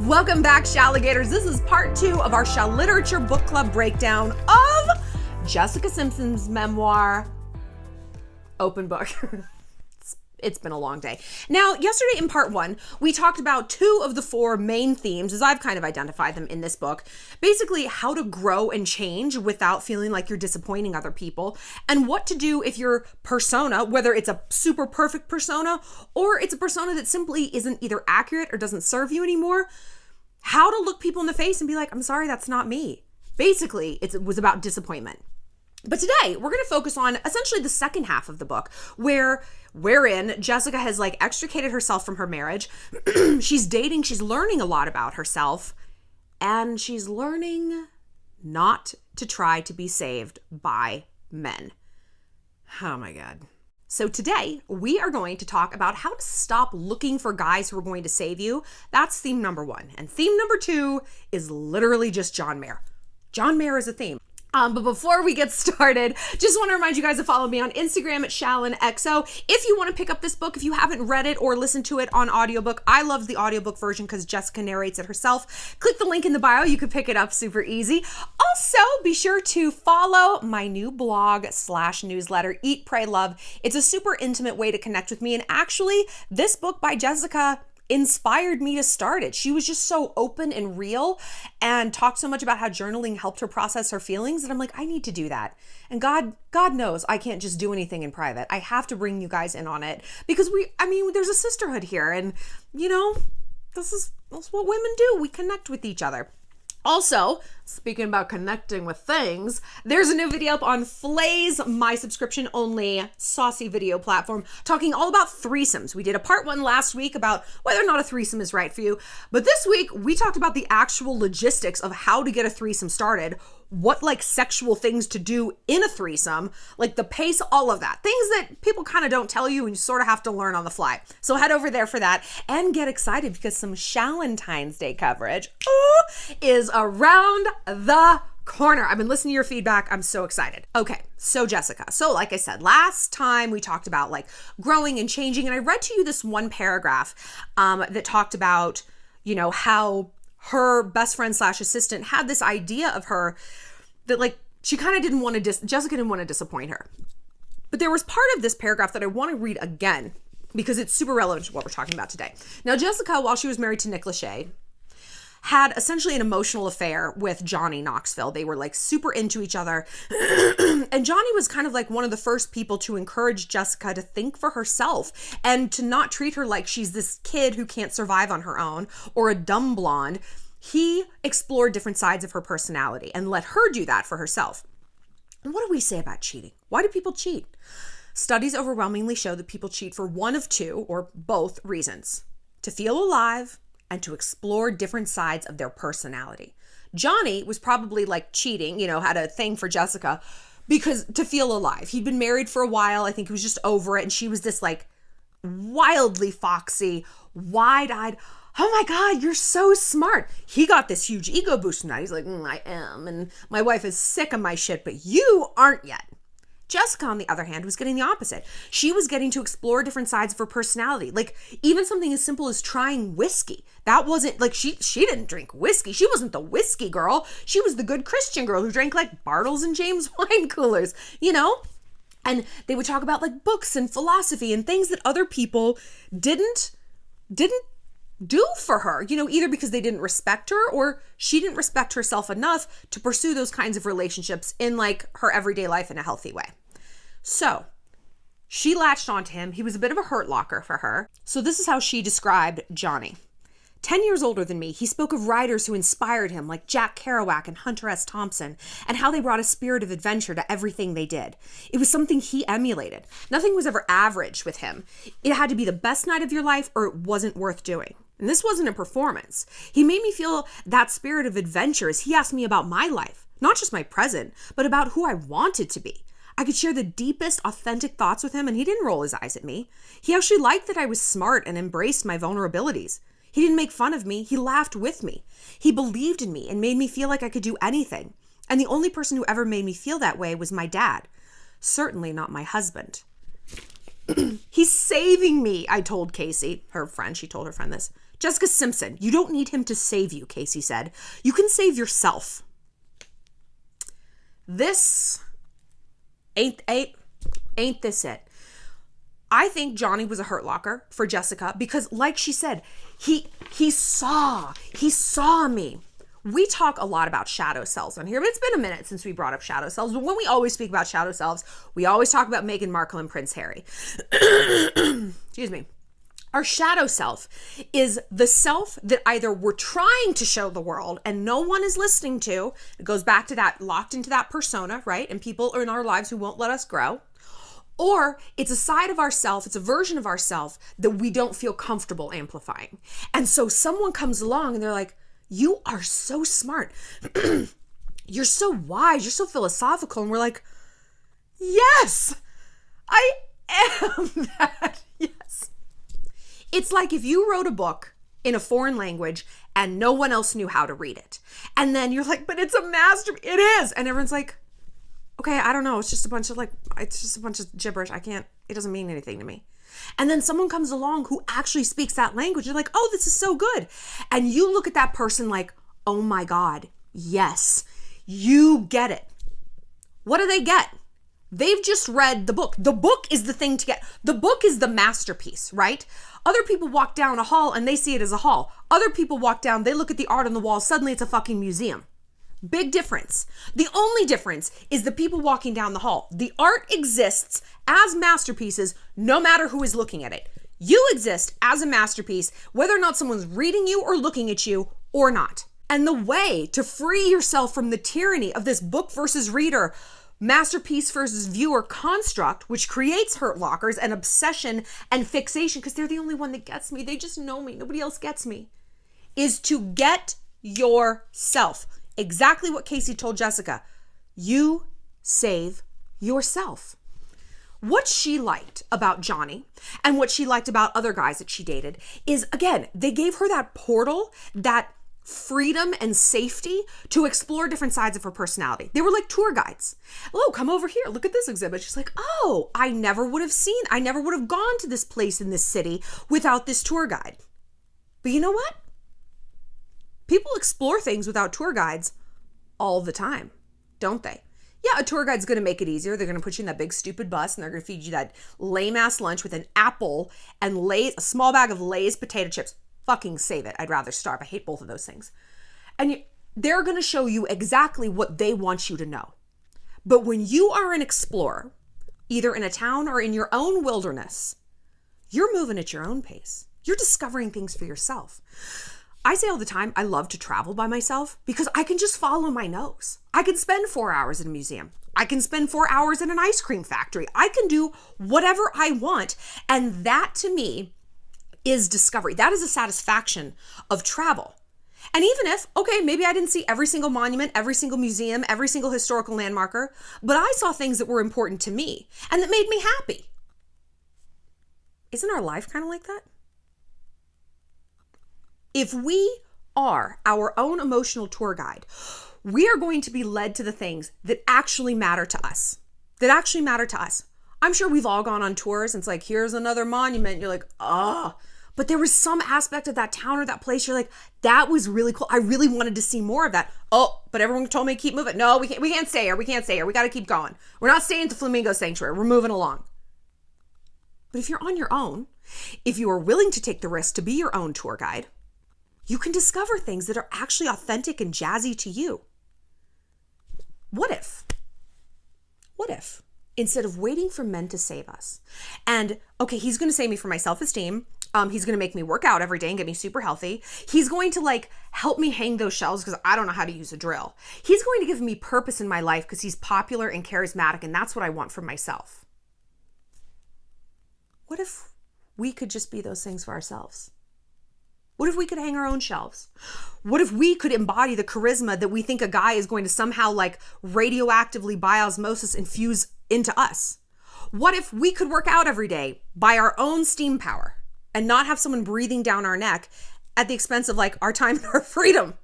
Welcome back, Shalligators. This is part 2 of our Shall Literature Book Club breakdown of Jessica Simpson's memoir, Open Book. It's been a long day. Now, yesterday in part 1, we talked about 2 of the 4 main themes, as I've kind of identified them in this book. Basically, how to grow and change without feeling like you're disappointing other people, and what to do if your persona, whether it's a super perfect persona, or it's a persona that simply isn't either accurate or doesn't serve you anymore, how to look people in the face and be like, I'm sorry, that's not me. Basically, it was about disappointment. But today, we're going to focus on essentially the second half of the book, wherein Jessica has extricated herself from her marriage. She's dating, she's learning a lot about herself, and she's learning not to try to be saved by men. Oh my God. So today, we are going to talk about how to stop looking for guys who are going to save you. That's theme number 1. And theme number 2 is literally just John Mayer. John Mayer is a theme. But before we get started, just want to remind you guys to follow me on Instagram at ShallonXO. If you want to pick up this book, if you haven't read it or listened to it on audiobook, I love the audiobook version because Jessica narrates it herself. Click the link in the bio. You can pick it up super easy. Also, be sure to follow my new blog/newsletter, Eat, Pray, Love. It's a super intimate way to connect with me. And actually, this book by Jessica inspired me to start it. She was just so open and real and talked so much about how journaling helped her process her feelings that I'm like, I need to do that. And God knows I can't just do anything in private. I have to bring you guys in on it because there's a sisterhood here, and that's what women do. We connect with each other. Also, speaking about connecting with things, there's a new video up on Flay's, my subscription-only saucy video platform, talking all about threesomes. We did a part 1 last week about whether or not a threesome is right for you. But this week, we talked about the actual logistics of how to get a threesome started, what sexual things to do in a threesome, the pace, all of that. Things that people kind of don't tell you and you sort of have to learn on the fly. So head over there for that and get excited because some Shallentine's Day coverage is around the corner. I've been listening to your feedback. I'm so excited. Okay, so Jessica. So like I said, last time we talked about growing and changing, and I read to you this one paragraph that talked about, how her best friend / assistant had this idea of her that she kind of didn't want to, Jessica didn't want to disappoint her. But there was part of this paragraph that I want to read again because it's super relevant to what we're talking about today. Now, Jessica, while she was married to Nick Lachey, had essentially an emotional affair with Johnny Knoxville. They were super into each other. And Johnny was kind of one of the first people to encourage Jessica to think for herself and to not treat her like she's this kid who can't survive on her own or a dumb blonde. He explored different sides of her personality and let her do that for herself. And what do we say about cheating? Why do people cheat? Studies overwhelmingly show that people cheat for one of 2 or both reasons: to feel alive and to explore different sides of their personality. Johnny was probably cheating, had a thing for Jessica because to feel alive. He'd been married for a while. I think he was just over it. And she was this wildly foxy, wide-eyed, oh my God, you're so smart. He got this huge ego boost from that. He's like, I am. And my wife is sick of my shit, but you aren't yet. Jessica, on the other hand, was getting the opposite. She was getting to explore different sides of her personality. Even something as simple as trying whiskey. That wasn't she didn't drink whiskey. She wasn't the whiskey girl. She was the good Christian girl who drank Bartles and James wine coolers, And they would talk about books and philosophy and things that other people didn't do for her, either because they didn't respect her or she didn't respect herself enough to pursue those kinds of relationships in her everyday life in a healthy way. So she latched onto him. He was a bit of a hurt locker for her. So this is how she described Johnny. 10 years older than me, he spoke of writers who inspired him, like Jack Kerouac and Hunter S. Thompson, and how they brought a spirit of adventure to everything they did. It was something he emulated. Nothing was ever average with him. It had to be the best night of your life or it wasn't worth doing. And this wasn't a performance. He made me feel that spirit of adventure as he asked me about my life, not just my present, but about who I wanted to be. I could share the deepest, authentic thoughts with him, and he didn't roll his eyes at me. He actually liked that I was smart and embraced my vulnerabilities. He didn't make fun of me. He laughed with me. He believed in me and made me feel like I could do anything. And the only person who ever made me feel that way was my dad. Certainly not my husband. He's saving me, I told Casey, her friend. She told her friend this. Jessica Simpson, you don't need him to save you, Casey said. You can save yourself. This ain't this it. I think Johnny was a hurt locker for Jessica because, like she said, he saw me. We talk a lot about shadow selves on here, but it's been a minute since we brought up shadow selves. But when we always speak about shadow selves, we always talk about Meghan Markle and Prince Harry. Excuse me. Our shadow self is the self that either we're trying to show the world and no one is listening to. It goes back to that, locked into that persona, right? And people are in our lives who won't let us grow. Or it's a side of ourself, it's a version of ourself that we don't feel comfortable amplifying. And so someone comes along and they're like, you are so smart. You're so wise. You're so philosophical. And we're like, yes, I am that. Yes. It's like if you wrote a book in a foreign language and no one else knew how to read it. And then you're like, but it's a masterpiece. It is. And everyone's like, okay, I don't know. It's just a bunch of gibberish. It doesn't mean anything to me. And then someone comes along who actually speaks that language. You're like, oh, this is so good. And you look at that person like, oh my God, yes, you get it. What do they get? They've just read the book. The book is the thing to get. The book is the masterpiece, right? Other people walk down a hall and they see it as a hall. Other people walk down, they look at the art on the wall, suddenly it's a fucking museum. Big difference. The only difference is the people walking down the hall. The art exists as masterpieces no matter who is looking at it. You exist as a masterpiece whether or not someone's reading you or looking at you or not. And the way to free yourself from the tyranny of this book versus reader, masterpiece versus viewer construct, which creates hurt lockers and obsession and fixation because they're the only one that gets me. They just know me. Nobody else gets me. Is to get yourself. Exactly what Casey told Jessica. You save yourself. What she liked about Johnny and what she liked about other guys that she dated is, again, they gave her that portal, that freedom and safety to explore different sides of her personality. They were like tour guides. Oh, come over here. Look at this exhibit. She's like, oh, I never would have gone to this place in this city without this tour guide. But you know what? People explore things without tour guides all the time, don't they? Yeah, a tour guide's going to make it easier. They're going to put you in that big stupid bus and they're going to feed you that lame ass lunch with an apple and Lay's, a small bag of Lay's potato chips. Fucking save it. I'd rather starve. I hate both of those things. And they're going to show you exactly what they want you to know. But when you are an explorer, either in a town or in your own wilderness, you're moving at your own pace. You're discovering things for yourself. I say all the time, I love to travel by myself because I can just follow my nose. I can spend 4 hours in a museum. I can spend 4 hours in an ice cream factory. I can do whatever I want. And that to me is discovery. That is a satisfaction of travel. And even if, okay, maybe I didn't see every single monument, every single museum, every single historical landmarker, but I saw things that were important to me and that made me happy. Isn't our life kind of like that? If we are our own emotional tour guide, we are going to be led to the things that actually matter to us. I'm sure we've all gone on tours and it's like, here's another monument. You're like, oh, but there was some aspect of that town or that place. You're like, that was really cool. I really wanted to see more of that. Oh, but everyone told me to keep moving. No, we can't stay here. We got to keep going. We're not staying at the Flamingo Sanctuary. We're moving along. But if you're on your own, if you are willing to take the risk to be your own tour guide, you can discover things that are actually authentic and jazzy to you. What if, instead of waiting for men to save us, and okay, he's going to save me from my self-esteem. He's going to make me work out every day and get me super healthy. He's going to help me hang those shelves because I don't know how to use a drill. He's going to give me purpose in my life because he's popular and charismatic, and that's what I want for myself. What if we could just be those things for ourselves? What if we could hang our own shelves? What if we could embody the charisma that we think a guy is going to somehow radioactively by osmosis infuse into us? What if we could work out every day by our own steam power and not have someone breathing down our neck at the expense of our time and our freedom?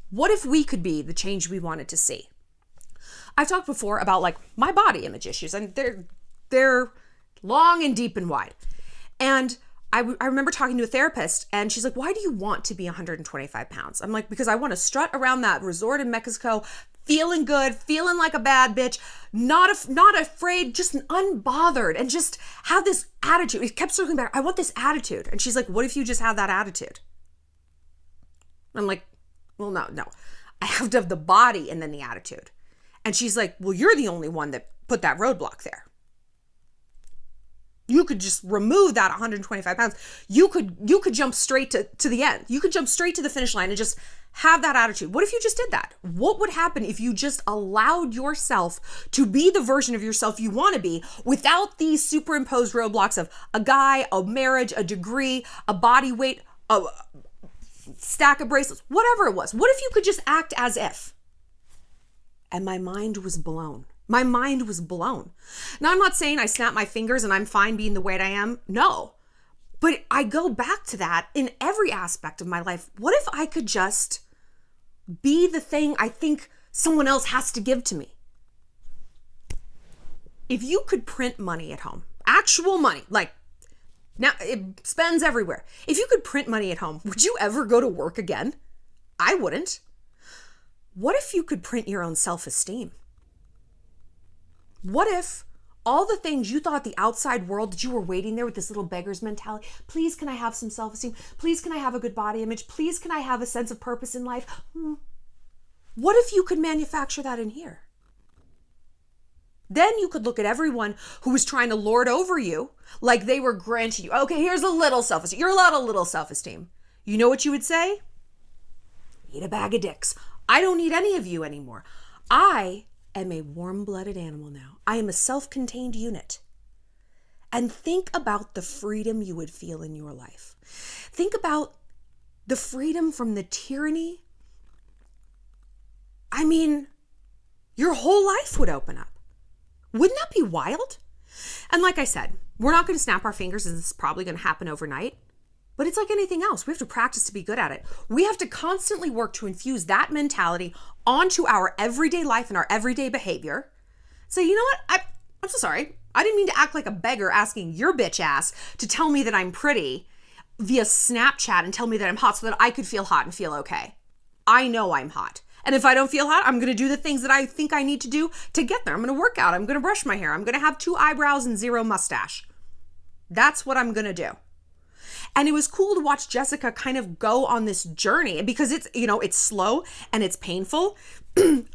What if we could be the change we wanted to see? I've talked before about my body image issues, and they're long and deep and wide. And I remember talking to a therapist and she's like, why do you want to be 125 pounds? I'm like, because I want to strut around that resort in Mexico, feeling good, feeling like a bad bitch, not afraid, just unbothered, and just have this attitude. It kept circling back. I want this attitude. And she's like, what if you just have that attitude? I'm like, well, no. I have to have the body and then the attitude. And she's like, well, you're the only one that put that roadblock there. You could just remove that 125 pounds. You could jump straight to the end. You could jump straight to the finish line and just have that attitude. What if you just did that? What would happen if you just allowed yourself to be the version of yourself you want to be without these superimposed roadblocks of a guy, a marriage, a degree, a body weight, a stack of bracelets, whatever it was? What if you could just act as if? And my mind was blown. My mind was blown. Now, I'm not saying I snap my fingers and I'm fine being the weight I am. No. But I go back to that in every aspect of my life. What if I could just be the thing I think someone else has to give to me? If you could print money at home, actual money, like now it spends everywhere. If you could print money at home, would you ever go to work again? I wouldn't. What if you could print your own self-esteem? What if all the things you thought the outside world, that you were waiting there with this little beggar's mentality, please can I have some self-esteem? Please can I have a good body image? Please can I have a sense of purpose in life? What if you could manufacture that in here? Then you could look at everyone who was trying to lord over you like they were granting you, okay, here's a little self-esteem. You're allowed a little self-esteem. You know what you would say? Eat a bag of dicks. I don't need any of you anymore. I am a warm-blooded animal now. I am a self-contained unit. And think about the freedom you would feel in your life. Think about the freedom from the tyranny. I mean, your whole life would open up. Wouldn't that be wild? And like I said, we're not going to snap our fingers, and this is probably going to happen overnight. But it's like anything else. We have to practice to be good at it. We have to constantly work to infuse that mentality onto our everyday life and our everyday behavior. So you know what? I'm so sorry. I didn't mean to act like a beggar asking your bitch ass to tell me that I'm pretty via Snapchat and tell me that I'm hot so that I could feel hot and feel okay. I know I'm hot. And if I don't feel hot, I'm going to do the things that I think I need to do to get there. I'm going to work out. I'm going to brush my hair. I'm going to have 2 eyebrows and 0 mustache. That's what I'm going to do. And it was cool to watch Jessica kind of go on this journey because it's, it's slow and it's painful.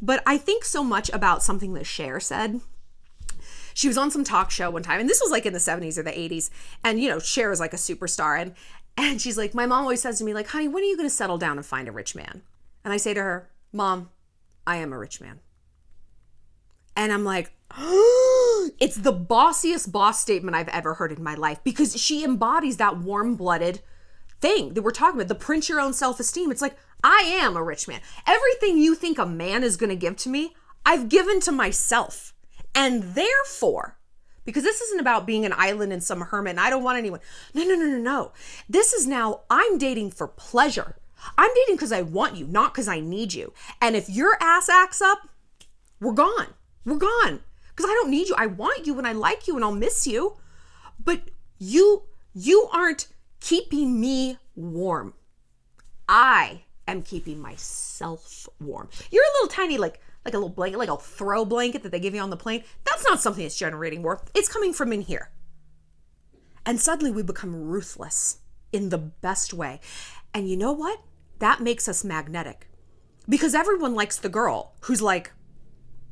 But I think so much about something that Cher said. She was on some talk show one time, and this was like in the 70s or the 80s. And, Cher is like a superstar. And she's like, my mom always says to me, like, honey, when are you going to settle down and find a rich man? And I say to her, Mom, I am a rich man. And I'm like, it's the bossiest boss statement I've ever heard in my life because she embodies that warm-blooded thing that we're talking about, the print your own self-esteem. It's like, I am a rich man. Everything you think a man is going to give to me, I've given to myself. And therefore, because this isn't about being an island and some hermit and I don't want anyone. No. This is now, I'm dating for pleasure. I'm dating because I want you, not because I need you. And if your ass acts up, we're gone. We're gone. Because I don't need you. I want you and I like you and I'll miss you. But you aren't keeping me warm. I am keeping myself warm. You're a little tiny, like a little blanket, like a throw blanket that they give you on the plane. That's not something that's generating warmth. It's coming from in here. And suddenly we become ruthless in the best way. And you know what? That makes us magnetic. Because everyone likes the girl who's like,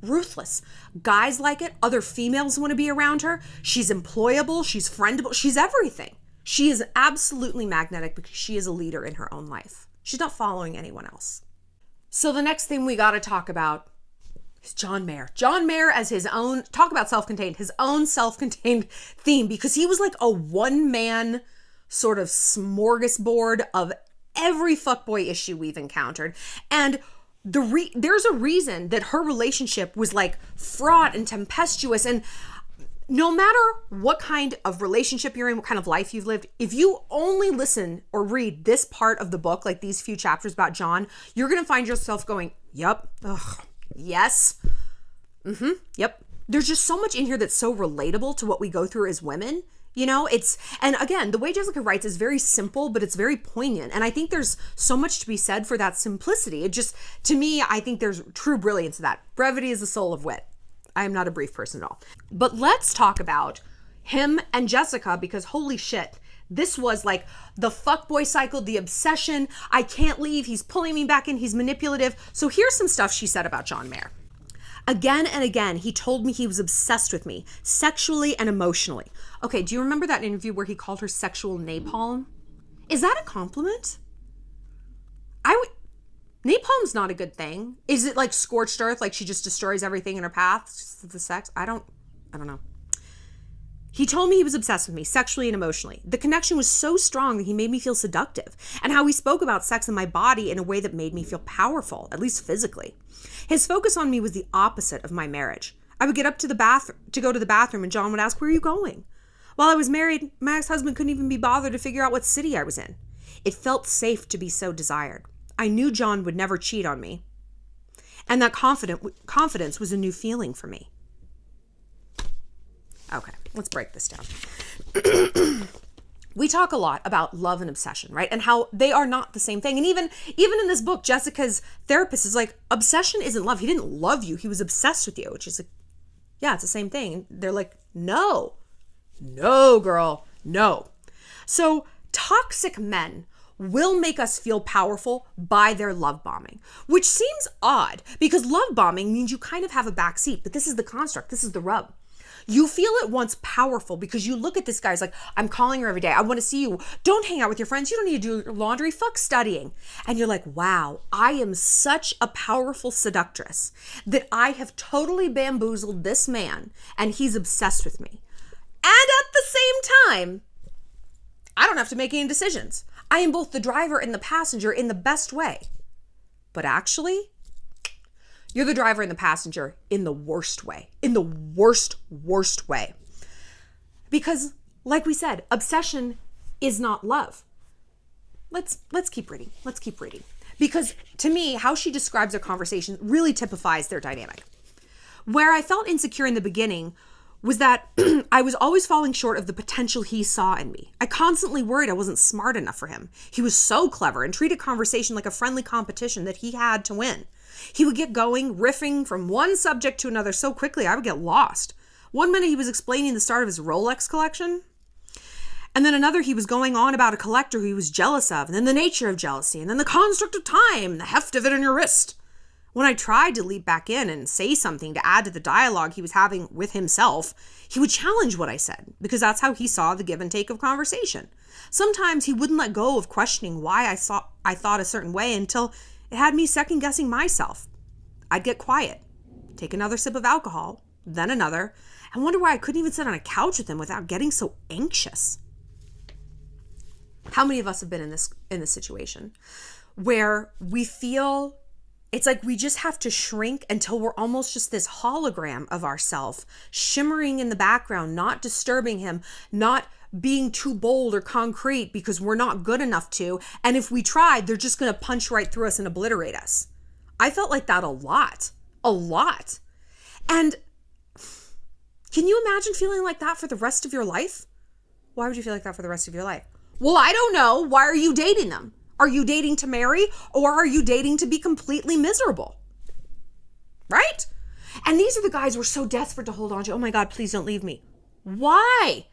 ruthless. Guys like it. Other females want to be around her. She's employable. She's friendable. She's everything. She is absolutely magnetic because she is a leader in her own life. She's not following anyone else. So the next thing we got to talk about is John Mayer. John Mayer as his own, talk about self-contained, his own self-contained theme, because he was like a one-man sort of smorgasbord of every fuckboy issue we've encountered. And there's a reason that her relationship was like fraught and tempestuous. And no matter what kind of relationship you're in, what kind of life you've lived, if you only listen or read this part of the book, like these few chapters about John, you're going to find yourself going, yep, ugh, yes, yep, there's just so much in here that's so relatable to what we go through as women. You know, and again, the way Jessica writes is very simple, but it's very poignant. And I think there's so much to be said for that simplicity. It just, to me, I think there's true brilliance in that. Brevity is the soul of wit. I am not a brief person at all. But let's talk about him and Jessica, because holy shit, this was like the fuckboy cycle, the obsession. I can't leave. He's pulling me back in. He's manipulative. So here's some stuff she said about John Mayer. Again and again, he told me he was obsessed with me, sexually and emotionally. Okay, do you remember that interview where he called her sexual napalm? Is that a compliment? Napalm's not a good thing. Is it like scorched earth, like she just destroys everything in her path? Just the sex? I don't know. He told me he was obsessed with me, sexually and emotionally. The connection was so strong that he made me feel seductive, and how he spoke about sex and my body in a way that made me feel powerful, at least physically. His focus on me was the opposite of my marriage. I would get up to go to the bathroom, and John would ask, "Where are you going?" While I was married, my ex-husband couldn't even be bothered to figure out what city I was in. It felt safe to be so desired. I knew John would never cheat on me, and that confidence was a new feeling for me. Okay, let's break this down. We talk a lot about love and obsession, right? And how they are not the same thing. And even in this book, Jessica's therapist is like, obsession isn't love. He didn't love you. He was obsessed with you, which is like, yeah, it's the same thing. And they're like, no, girl, no. So toxic men will make us feel powerful by their love bombing, which seems odd because love bombing means you kind of have a back seat, but this is the construct. This is the rub. You feel at once powerful because you look at this guy, it's like, I'm calling her every day. I want to see you. Don't hang out with your friends. You don't need to do your laundry. Fuck studying. And you're like, wow, I am such a powerful seductress that I have totally bamboozled this man and he's obsessed with me. And at the same time, I don't have to make any decisions. I am both the driver and the passenger in the best way. But actually, you're the driver and the passenger in the worst way. In the worst way. Because, like we said, obsession is not love. Let's keep reading. Because to me, how she describes their conversation really typifies their dynamic. Where I felt insecure in the beginning was that I was always falling short of the potential he saw in me. I constantly worried I wasn't smart enough for him. He was so clever and treated conversation like a friendly competition that he had to win. He would get going, riffing from one subject to another so quickly I would get lost. One minute he was explaining the start of his Rolex collection, and then another he was going on about a collector who he was jealous of, and then the nature of jealousy, and then the construct of time, the heft of it on your wrist. When I tried to leap back in and say something to add to the dialogue he was having with himself, he would challenge what I said, because that's how he saw the give and take of conversation. Sometimes he wouldn't let go of questioning why I thought a certain way until it had me second-guessing myself. I'd get quiet, take another sip of alcohol, then another, and wonder why I couldn't even sit on a couch with him without getting so anxious. How many of us have been in this situation where we feel it's like we just have to shrink until we're almost just this hologram of ourselves, shimmering in the background, not disturbing him, not being too bold or concrete because we're not good enough to. And if we tried, they're just going to punch right through us and obliterate us. I felt like that a lot. And can you imagine feeling like that for the rest of your life? Why would you feel like that for the rest of your life? Well, I don't know. Why are you dating them? Are you dating to marry, or are you dating to be completely miserable? Right? And these are the guys we're so desperate to hold on to. Oh my God, please don't leave me. Why?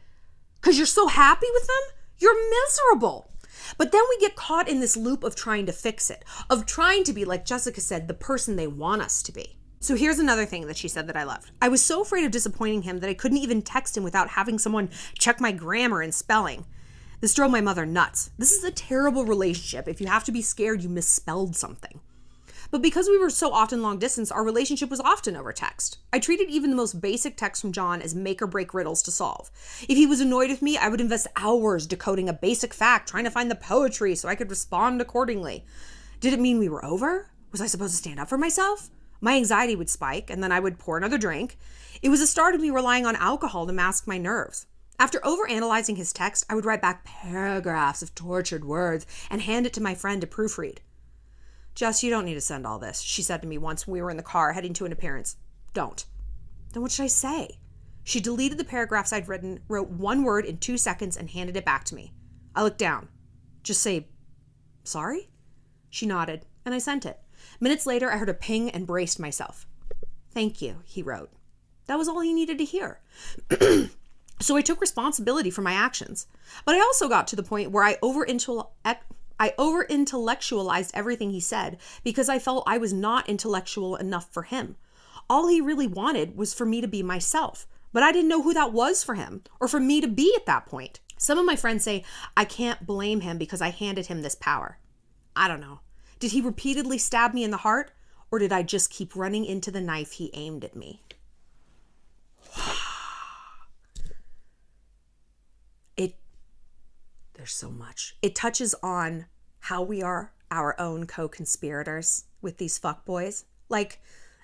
Because you're so happy with them? You're miserable. But then we get caught in this loop of trying to fix it, of trying to be, like Jessica said, the person they want us to be. So here's another thing that she said that I loved. I was so afraid of disappointing him that I couldn't even text him without having someone check my grammar and spelling. This drove my mother nuts. This is a terrible relationship if you have to be scared you misspelled something. But because we were so often long distance, our relationship was often over text. I treated even the most basic text from John as make or break riddles to solve. If he was annoyed with me, I would invest hours decoding a basic fact, trying to find the poetry so I could respond accordingly. Did it mean we were over? Was I supposed to stand up for myself? My anxiety would spike, and then I would pour another drink. It was the start of me relying on alcohol to mask my nerves. After overanalyzing his text, I would write back paragraphs of tortured words and hand it to my friend to proofread. Jess, you don't need to send all this, she said to me once when we were in the car heading to an appearance. Don't. Then what should I say? She deleted the paragraphs I'd written, wrote one word in 2 seconds, and handed it back to me. I looked down. Just say, sorry? She nodded, and I sent it. Minutes later, I heard a ping and braced myself. Thank you, he wrote. That was all he needed to hear. So I took responsibility for my actions. But I also got to the point where I over-intellectualized everything he said because I felt I was not intellectual enough for him. All he really wanted was for me to be myself. But I didn't know who that was for him or for me to be at that point. Some of my friends say I can't blame him because I handed him this power. I don't know. Did he repeatedly stab me in the heart, or did I just keep running into the knife he aimed at me? There's so much. It touches on how we are our own co-conspirators with these fuckboys. Like,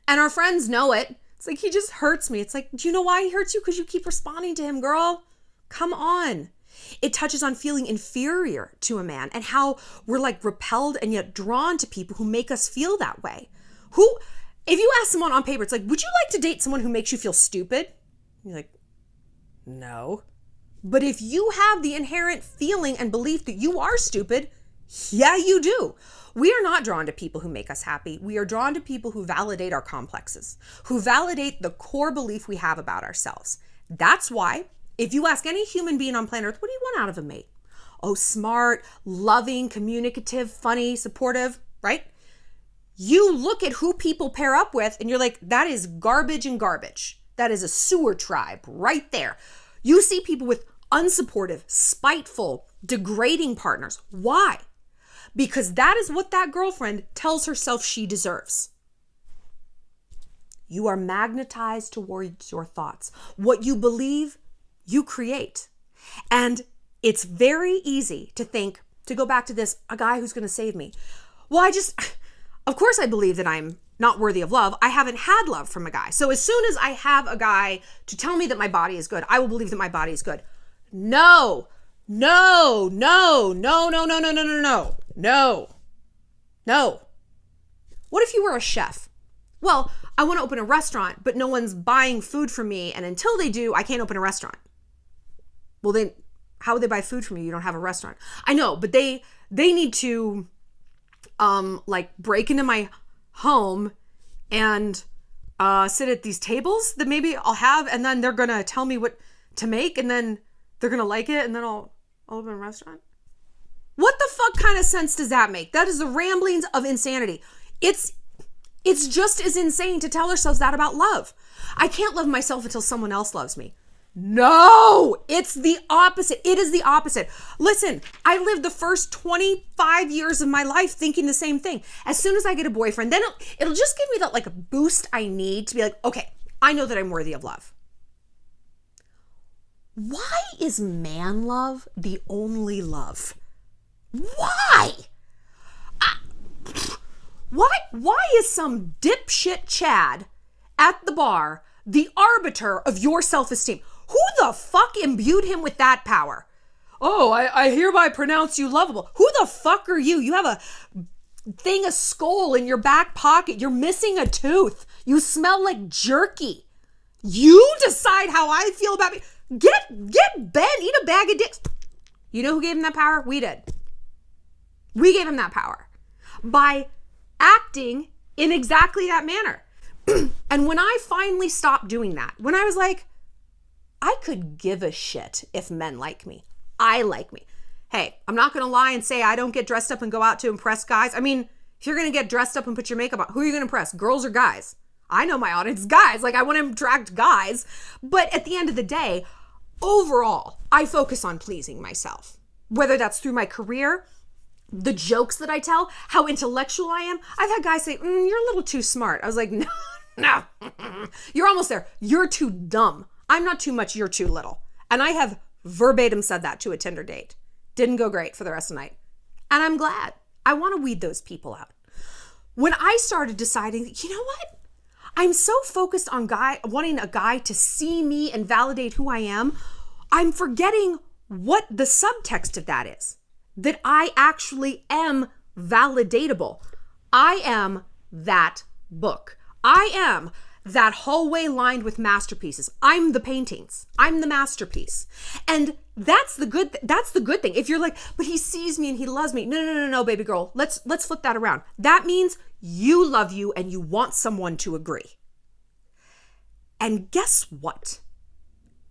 and our friends know it. It's like, he just hurts me. It's like, do you know why he hurts you? Because you keep responding to him, girl. Come on. It touches on feeling inferior to a man and how we're like repelled and yet drawn to people who make us feel that way. If you ask someone on paper, it's like, would you like to date someone who makes you feel stupid? You're like, no. But if you have the inherent feeling and belief that you are stupid, yeah, you do. We are not drawn to people who make us happy. We are drawn to people who validate our complexes, who validate the core belief we have about ourselves. That's why, if you ask any human being on planet Earth, what do you want out of a mate? Oh, smart, loving, communicative, funny, supportive, right? You look at who people pair up with and you're like, that is garbage and garbage. That is a sewer tribe right there. You see people with unsupportive, spiteful, degrading partners. Why? Because that is what that girlfriend tells herself she deserves. You are magnetized towards your thoughts. What you believe, you create. And it's very easy to think, to go back to this, a guy who's going to save me. Well, of course I believe that I'm not worthy of love. I haven't had love from a guy. So as soon as I have a guy to tell me that my body is good, I will believe that my body is good. No. What if you were a chef? Well, I want to open a restaurant, but no one's buying food from me. And until they do, I can't open a restaurant. Well, then how would they buy food from you? You don't have a restaurant. I know, but they need to break into my home and sit at these tables that maybe I'll have, and then they're gonna tell me what to make, and then they're gonna like it, and then I'll open a restaurant. What the fuck kind of sense does that make? That is the ramblings of insanity. It's just as insane to tell ourselves that about love. I can't love myself until someone else loves me. No, it's the opposite. It is the opposite. Listen, I lived the first 25 years of my life thinking the same thing. As soon as I get a boyfriend, then it'll just give me that like a boost I need to be like, okay, I know that I'm worthy of love. Why is man love the only love? Why? Why is some dipshit Chad at the bar the arbiter of your self-esteem? Who the fuck imbued him with that power? Oh, I hereby pronounce you lovable. Who the fuck are you? You have a skull in your back pocket. You're missing a tooth. You smell like jerky. You decide how I feel about me. Get Ben, eat a bag of dicks. You know who gave him that power? We did. We gave him that power by acting in exactly that manner. And when I finally stopped doing that, when I was like, I could give a shit if men like me. I like me. Hey, I'm not going to lie and say I don't get dressed up and go out to impress guys. I mean, if you're going to get dressed up and put your makeup on, who are you going to impress? Girls or guys? I know my audience, guys. Like, I want to attract guys. But at the end of the day, overall, I focus on pleasing myself. Whether that's through my career, the jokes that I tell, how intellectual I am. I've had guys say, you're a little too smart. I was like, no, you're almost there. You're too dumb. I'm not too much, you're too little. And I have verbatim said that to a Tinder date. Didn't go great for the rest of the night. And I'm glad. I want to weed those people out. When I started deciding, you know what? I'm so focused on wanting a guy to see me and validate who I am, I'm forgetting what the subtext of that is. That I actually am validatable. I am that book. I am that hallway lined with masterpieces. I'm the paintings. I'm the masterpiece. And that's the good thing. If you're like, but he sees me and he loves me. No, baby girl. Let's flip that around. That means you love you and you want someone to agree. And guess what?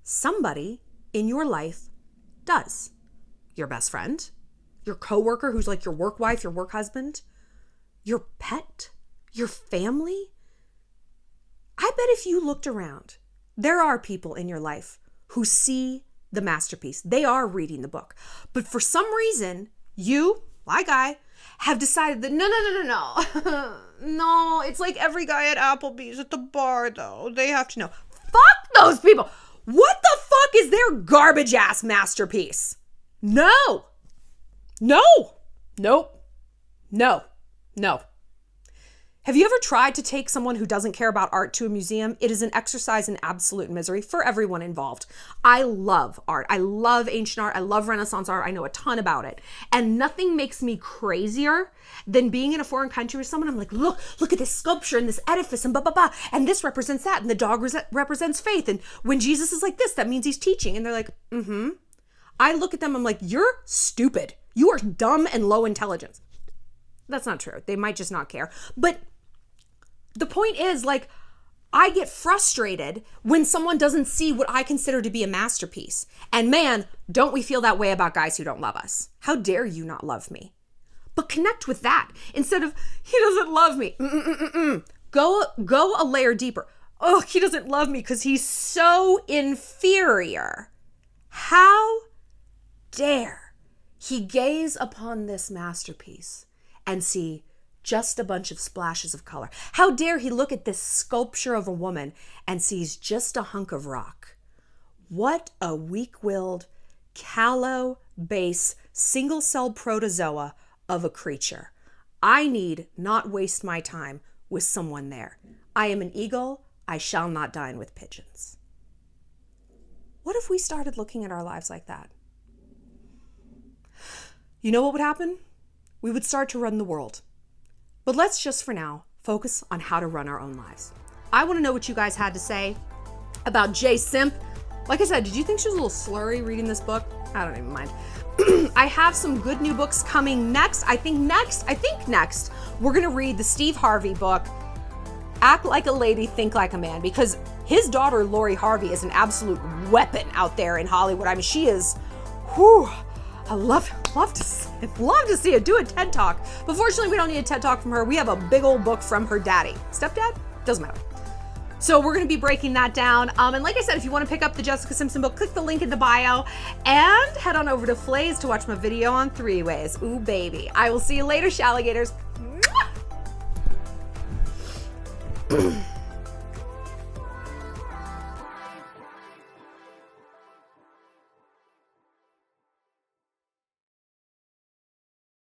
Somebody in your life does. Your best friend, your coworker who's like your work wife, your work husband, your pet, your family. I bet if you looked around, there are people in your life who see the masterpiece. They are reading the book. But for some reason, you, like I, have decided that no. No, it's like every guy at Applebee's at the bar, though. They have to know. Fuck those people. What the fuck is their garbage ass masterpiece? No. Have you ever tried to take someone who doesn't care about art to a museum? It is an exercise in absolute misery for everyone involved. I love art. I love ancient art. I love Renaissance art. I know a ton about it. And nothing makes me crazier than being in a foreign country with someone. I'm like, look at this sculpture and this edifice and blah, blah, blah. And this represents that. And the dog represents faith. And when Jesus is like this, that means he's teaching. And they're like, I look at them. I'm like, you're stupid. You are dumb and low intelligence. That's not true. They might just not care. But the point is, like, I get frustrated when someone doesn't see what I consider to be a masterpiece. And man, don't we feel that way about guys who don't love us? How dare you not love me? But connect with that instead of, he doesn't love me. Go a layer deeper. Oh, he doesn't love me because he's so inferior. How dare he gaze upon this masterpiece and see just a bunch of splashes of color? How dare he look at this sculpture of a woman and sees just a hunk of rock? What a weak-willed, callow, base, single-celled protozoa of a creature. I need not waste my time with someone there. I am an eagle. I shall not dine with pigeons. What if we started looking at our lives like that? You know what would happen? We would start to run the world. But let's just for now focus on how to run our own lives. I want to know what you guys had to say about J. Simp. Like I said, did you think she was a little slurry reading this book? I don't even mind. I have some good new books coming next. I think next, we're going to read the Steve Harvey book, Act Like a Lady, Think Like a Man, because his daughter, Lori Harvey, is an absolute weapon out there in Hollywood. I mean, she is, I love to see it. Do a TED Talk. But fortunately, we don't need a TED Talk from her. We have a big old book from her daddy. Stepdad? Doesn't matter. So we're going to be breaking that down. And like I said, if you want to pick up the Jessica Simpson book, click the link in the bio and head on over to Flays to watch my video on 3-ways. Ooh, baby. I will see you later, Shalligators.